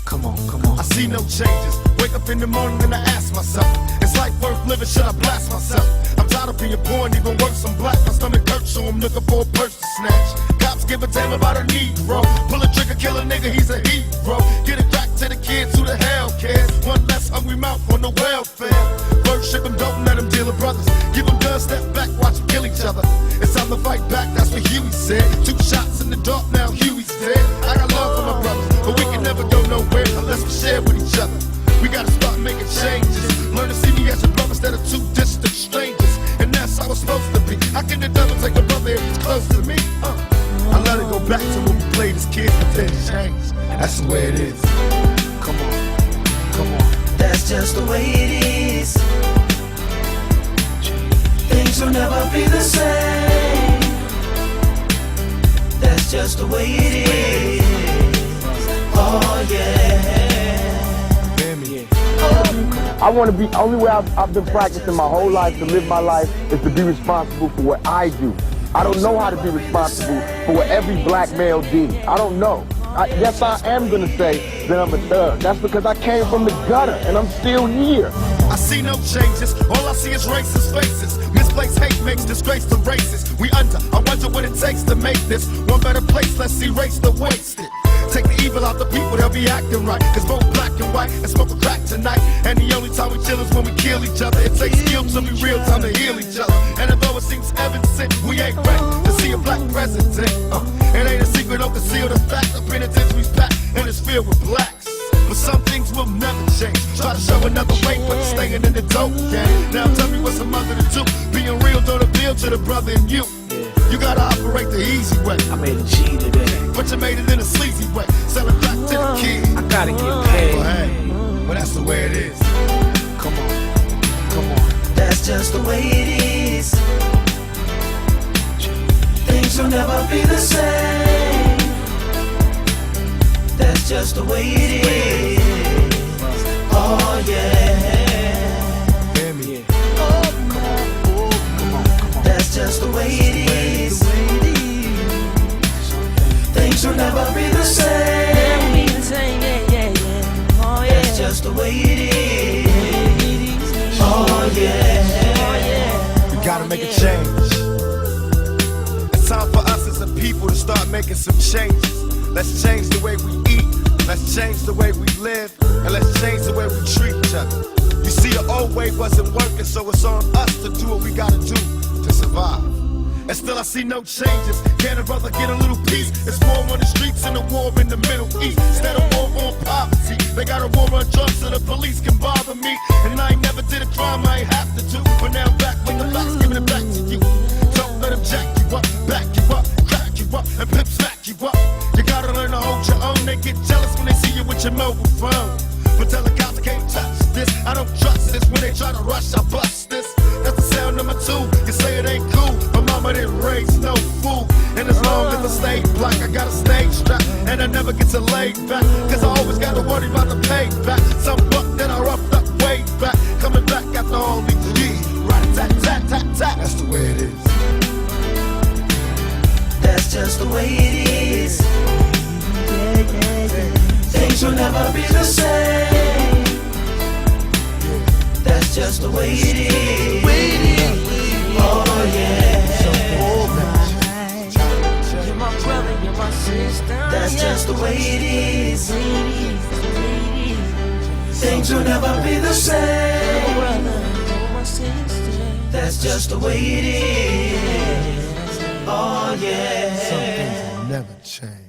Come on, come on. I see no changes. Wake up in the morning and I ask myself, is life worth living? Should I blast myself? I'm tired of being poor and even worse, I'm black. My stomach hurts, so I'm looking for a purse to snatch. Cops give a damn about a Negro. Pull a trigger, kill a nigga, he's a hero. Get it back to the kids, who the hell cares? One less hungry mouth on the welfare. Worship them, don't let them deal with brothers. Give them guns, step back, watch them kill each other. It's time to fight back, that's what Huey said. 2 shots in the dark, now Huey's dead. I got love for my brothers, but we can never go nowhere unless we share with each other. We gotta start making changes. Learn to see me as a brother instead of 2 distant strangers. And that's how it's supposed to be. How can the devil take a brother if he's close to me? I let it go back to when we played as kids, but then it changed. That's the way it is. Come on, come on. That's just the way it is. Things will never be the same. That's just the way it is. Oh yeah. I want to be, only way I've been practicing my whole life to live my life is to be responsible for what I do. I don't know how to be responsible for what every black male did. I don't know. Yes, I am going to say that I'm a thug. That's because I came from the gutter and I'm still here. I see no changes, all I see is racist faces. Misplaced hate makes disgrace to races. We under, I wonder what it takes to make this one better place. Let's erase the wasted. Take the evil out the people, they'll be acting right. It's both black and white and smoke a crack tonight. And the only time we chill is when we kill each other. It takes skill to be real, time to heal each other. And although it seems evident, we ain't ready to see a black president. It ain't a secret, don't conceal the fact. The penitentiary's packed and it's filled with blacks. But some things will never change. Try to show another way, but it's staying in the dope game. Now tell me what's a mother to do. Being real don't appeal to the brother in you. You gotta operate the easy way. I made a G today, but you made it in a sleazy way. Sell it back to the kid. I gotta get paid. Well, hey, well that's the way it is. Come on, come on. That's just the way it is. Things will never be the same. That's just the way it is. Oh yeah. That's just the way it is. Things will never be the same. That's just the way it is. Oh yeah. We gotta make a change. It's time for us as a people to start making some changes. Let's change the way we eat. Let's change the way we live. And let's change the way we treat each other. You see, the old way wasn't working, so it's on us to do what we gotta do to survive. And still I see no changes. Can a brother get a little peace? It's war on the streets and a war in the Middle East. Instead of war on poverty, they got a war on drugs so the police can bother me. And I ain't never did a crime I ain't have to do. But now I'm back with the facts, giving it back to you. Don't let them jack you up, back you up, crack you up, and pimp smack you up. You gotta learn to hold your own. They get jealous when they see you with your mobile phone. But tell the cops I can't touch this. I don't trust this. When they try to rush, I bust this. That's the sound number 2. You say it ain't cool. My mama didn't raise no fool. And as long as I stay black, I got a stage strap. And I never get to lay back. Cause I always gotta worry about the payback. Some buck that I roughed up way back. Coming back after all these years. Rat-a-tat-tat-tat-tat. That's the way it is. That's just the way it is. Things will never be the same. That's just the way it is. Oh yeah. You're my brother, you're my sister. That's just the way it is. Things will never be the same. That's just the way it is. Oh yeah. Some things will never change.